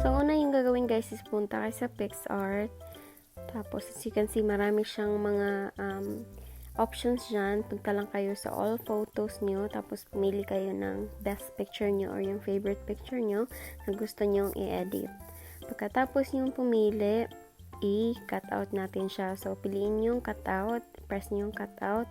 So, una yung gagawin guys is punta kayo sa Picsart. Tapos, as you can see, marami siyang mga options dyan. Punta lang kayo sa all photos nyo. Tapos, pumili kayo ng best picture nyo or yung favorite picture nyo na gusto nyo i-edit. Pagkatapos yung pumili, i-cut out natin siya. So, piliin yung cut out. Press nyo yung cut out.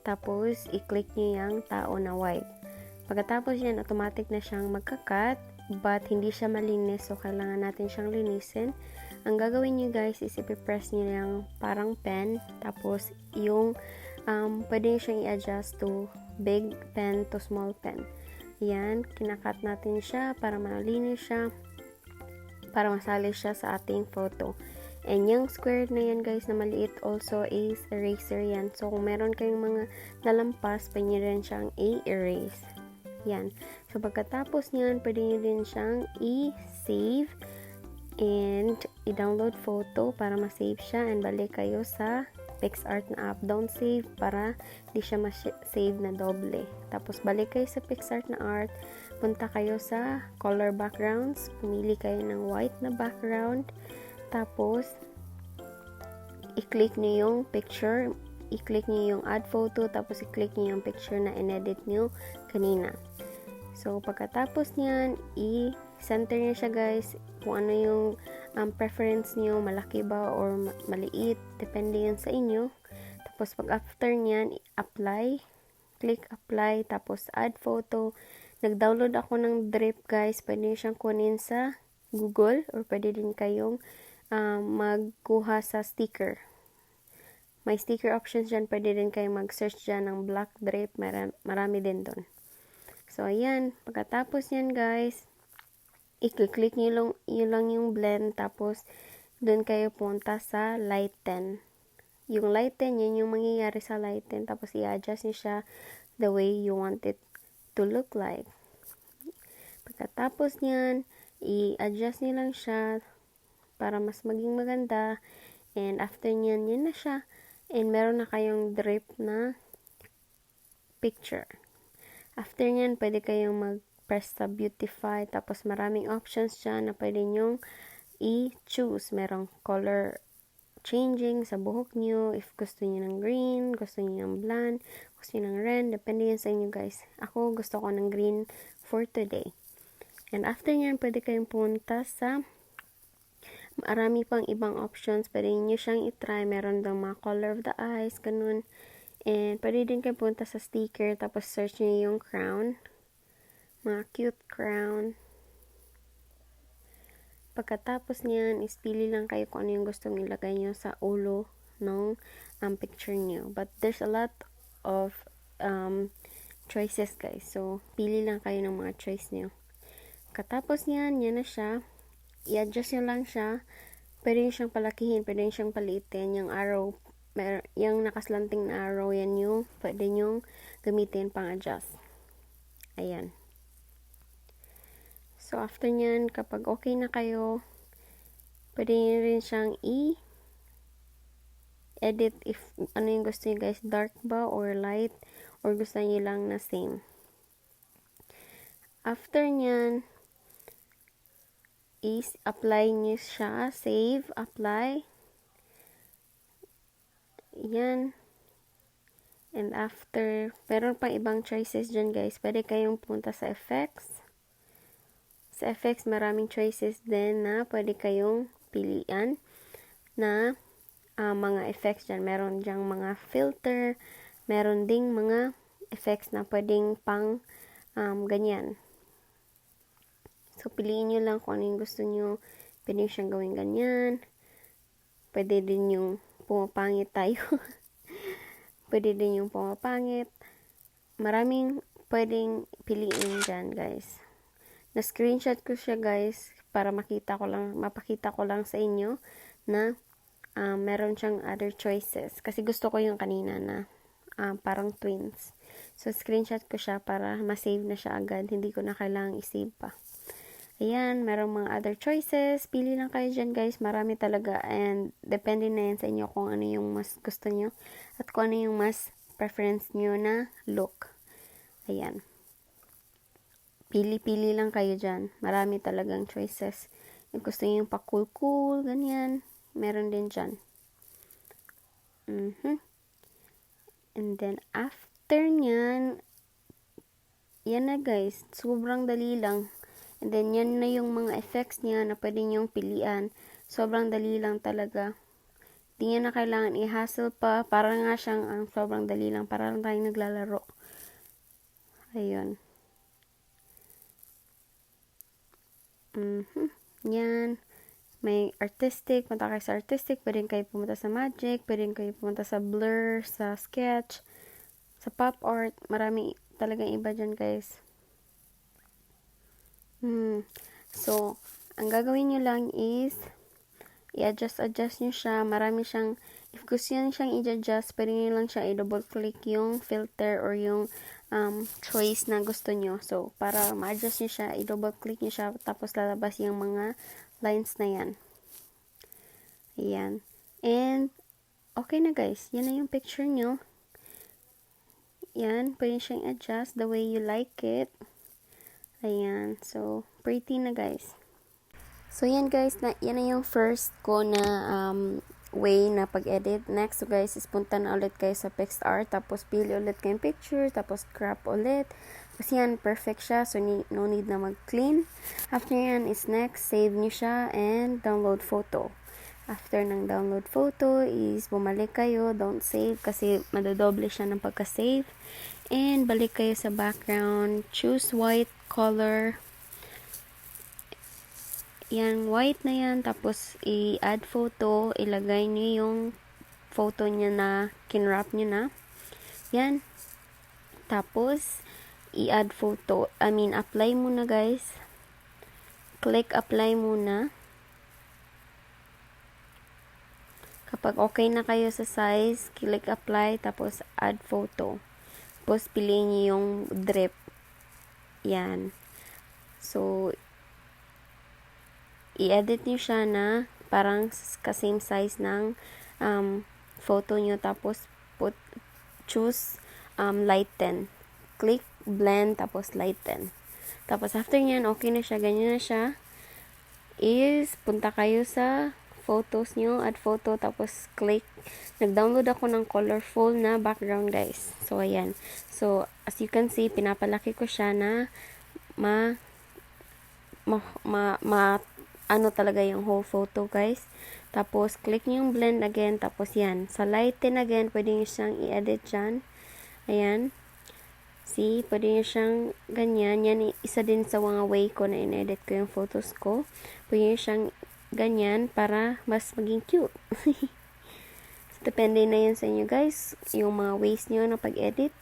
Tapos, i-click nyo yung tao na white. Pagkatapos yan, automatic na siyang magka-cut. But, hindi siya malinis. So, kailangan natin siyang linisin. Ang gagawin nyo guys is ipipress nyo yung parang pen. Tapos, yung pwede nyo siyang i-adjust to big pen to small pen. Yan, kinakat natin siya para malinis siya. Para masali siya sa ating photo. And yung square na yan guys na maliit also is eraser yan. So, kung meron kayong mga nalampas, pwede nyo rin siyang i-erase. Yan. So, pagkatapos nyan, pwede nyo din siyang i-save and i-download photo para ma-save siya and balik kayo sa Picsart na app. Don't save para di siya ma-save na doble. Tapos, balik kayo sa Picsart na art. Punta kayo sa color backgrounds. Pumili kayo ng white na background. Tapos, i-click nyo yung picture. I-click nyo yung add photo. Tapos, i-click nyo yung picture na in-edit nyo kanina. So, pagkatapos nyan, i-center nyo siya guys. Kung ano yung preference nyo, malaki ba or maliit. Depende yan sa inyo. Tapos, pag after nyan, apply. Click apply. Tapos, add photo. Nag-download ako ng drip guys. Pwede nyo siyang kunin sa Google. Or pwede din kayong magkuha sa sticker. May sticker options dyan. Pwede din kayong mag-search dyan ng black drip. Marami din doon. So, ayan. Pagkatapos yan, guys, i-click nyo lang yung blend. Tapos, doon kayo punta sa lighten. Yung lighten, yan yung mangyayari sa lighten. Tapos, i-adjust nyo siya the way you want it to look like. Pagkatapos nyan, i-adjust nyo lang siya para mas maging maganda. And, after nyan, yun na siya. And, meron na kayong drip na picture. After nyan, pwede kayong mag-press sa beautify. Tapos, maraming options dyan na pwede nyong i-choose. Merong color changing sa buhok nyo. If gusto nyo ng green, gusto nyo ng blonde, gusto nyo ng red. Depende yan sa inyo guys. Ako, gusto ko ng green for today. And after nyan, pwede kayong punta sa marami pang ibang options. Pwede nyo siyang i-try. Meron daw mga color of the eyes, ganun. And, pwede din kayo punta sa sticker, tapos search nyo yung crown. Mga cute crown. Pagkatapos niyan, is pili lang kayo kung ano yung gustong ilagay nyo sa ulo ng picture nyo. But, there's a lot of choices, guys. So, pili lang kayo ng mga choice nyo. Pagkatapos niyan, yan na siya. I-adjust nyo lang siya. Pwede nyo siyang palakihin, pwede nyo siyang paliitin. Yung arrow, yung nakaslanting na arrow, yan yung pwede nyong gamitin pang adjust. Ayan. So, after nyan, kapag okay na kayo, pwede nyo rin siyang i-edit if ano yung gusto nyo guys, dark ba or light, or gusto nyo lang na same. After nyan, is apply nyo siya, save, apply. Yan. And after, meron pang ibang choices dyan guys. Pwede kayong punta sa effects. Sa effects, maraming choices din na pwede kayong pilian na mga effects dyan. Meron dyang mga filter. Meron ding mga effects na pwedeng pang ganyan. So, piliin nyo lang kung ano yung gusto nyo. Pwede siyang gawing ganyan. Pwede din yung pumapangit tayo. Pwede din yung pumapangit. Maraming pwedeng piliin dyan, guys. Na-screenshot ko siya, guys, para mapakita ko lang sa inyo na meron siyang other choices. Kasi gusto ko yung kanina na parang twins. So, screenshot ko siya para ma-save na siya agad. Hindi ko na kailangang i-save pa. Ayan, merong mga other choices. Pili lang kayo dyan, guys. Marami talaga. And, depende na yan sa inyo kung ano yung mas gusto nyo. At kung ano yung mas preference nyo na look. Ayan. Pili-pili lang kayo dyan. Marami talagang choices. If gusto niyo yung pa-cool, ganyan. Meron din dyan. And then, after nyan, yan na guys. Sobrang dali lang. And then, yan na yung mga effects niya na pwede nyong pilian. Sobrang dali lang talaga. Hindi nyo na kailangan i-hassle pa. Para nga siyang sobrang dali lang. Para lang tayong naglalaro. Ayun. Yan. May artistic. Punta kayo sa artistic. Pwede kayo pumunta sa magic. Pwede kayo pumunta sa blur, sa sketch, sa pop art. Marami talagang iba dyan guys. So, ang gagawin nyo lang is i-adjust nyo siya. Marami siyang, if gusto nyo siyang i-adjust, pwede nyo lang siya i-double click yung filter or yung choice na gusto nyo. So, para ma-adjust nyo siya, i-double click nyo siya, tapos lalabas yung mga lines na yan. Ayan. And, okay na guys. Yan na yung picture nyo. Yan. Pwede siyang adjust the way you like it. Ayan. So, pretty na guys. So, yan guys. Yan na yung first ko na way na pag-edit. Next, so guys, is punta na ulit kayo sa Picsart. Tapos, pili ulit kayong picture. Tapos, crop ulit. Kasi yan, perfect siya. So, no need na mag-clean. After yan is next, save nyo siya and download photo. After ng download photo is bumalik kayo. Don't save kasi madodoble siya ng pagka-save. And balik kayo sa background. Choose white color. Yan, white na yan. Tapos, i-add photo. Ilagay nyo yung photo niya na kinwrap nyo na. Yan. Tapos, i-add photo. Apply muna guys. Click apply muna. Kapag okay na kayo sa size, click apply. Tapos, add photo. Tapos, piliin nyo yung drip. Yan. So, i-edit nyo siya na parang ka-same size ng photo nyo. Tapos, choose lighten. Click blend, tapos lighten. Tapos, after nyan, okay na siya. Ganyan na siya. Is, punta kayo sa photos nyo, add photo, tapos click. Nag-download ako ng colorful na background, guys. So, ayan. So, as you can see, pinapalaki ko siya na ano talaga yung whole photo, guys. Tapos, click nyo yung blend again. Tapos, yan. Sa lighten again, pwede nyo siyang i-edit dyan. Ayan. See, pwede nyo siyang ganyan. Yan, isa din sa mga way ko na in-edit ko yung photos ko. Pwede nyo siyang ganyan para mas maging cute. So, depende na yan sa inyo, guys. Yung mga ways nyo na pag-edit.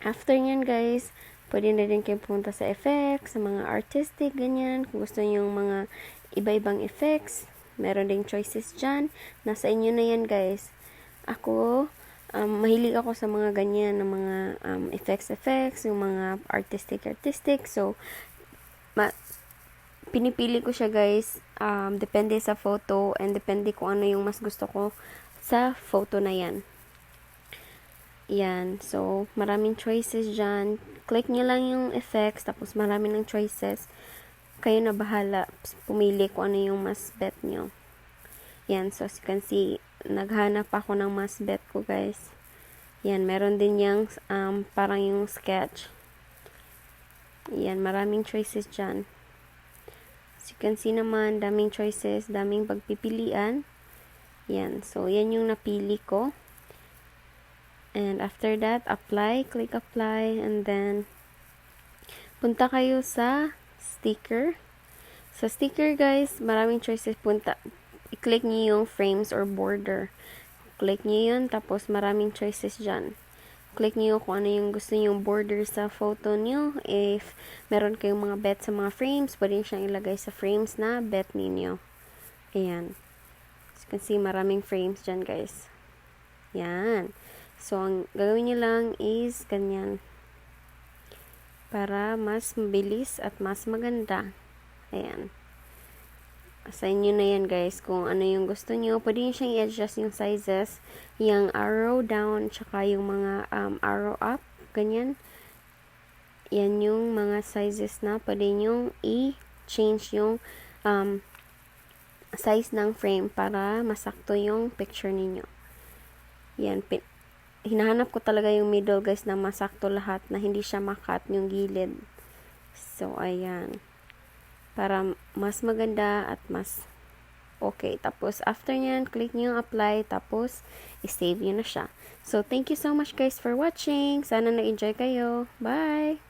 After nyan, guys, pwede na din kayo pumunta sa effects, sa mga artistic, ganyan. Kung gusto nyo yung mga iba-ibang effects, meron ding choices dyan. Nasa inyo na yan, guys. Ako, mahilig ako sa mga ganyan, na mga effects, yung mga artistic. So, pinipili ko siya, guys. Depende sa photo and depende kung ano yung mas gusto ko sa photo na yan. Yan. So, maraming choices dyan. Click nyo lang yung effects, tapos marami ng choices. Kayo na bahala. Pumili kung ano yung mas bet nyo. Yan. So, as you can see, naghanap ako ng mas bet ko, guys. Yan. Meron din yung parang yung sketch. Yan. Maraming choices dyan. As you can see naman, daming choices, daming pagpipilian. Yan. So, yan yung napili ko. And after that, apply, click apply, and then punta kayo sa sticker. Sa sticker, guys, maraming choices. I-click niyo yung frames or border. Click niyo yun, tapos maraming choices dyan. Click niyo kung ano yung gusto niyo yung border sa photo niyo. If meron kayong mga bet sa mga frames, pwede siyang ilagay sa frames na bet ninyo. Ayan. As you can see, maraming frames dyan, guys. Yan. So, ang gagawin nyo lang is ganyan. Para mas mabilis at mas maganda. Ayan. Sa inyo na yan, guys. Kung ano yung gusto nyo. Pwede nyo siyang i-adjust yung sizes. Yung arrow down, tsaka yung mga arrow up. Ganyan. Yan yung mga sizes na pwede nyo i-change yung um, size ng frame para masakto yung picture ninyo. Yan, hinahanap ko talaga yung middle guys na masakto lahat, na hindi siya makat yung gilid. So, ayan. Para mas maganda at mas okay. Tapos, after nyan, click nyo yung apply. Tapos, i-save nyo na siya. So, thank you so much guys for watching. Sana nag-enjoy kayo. Bye!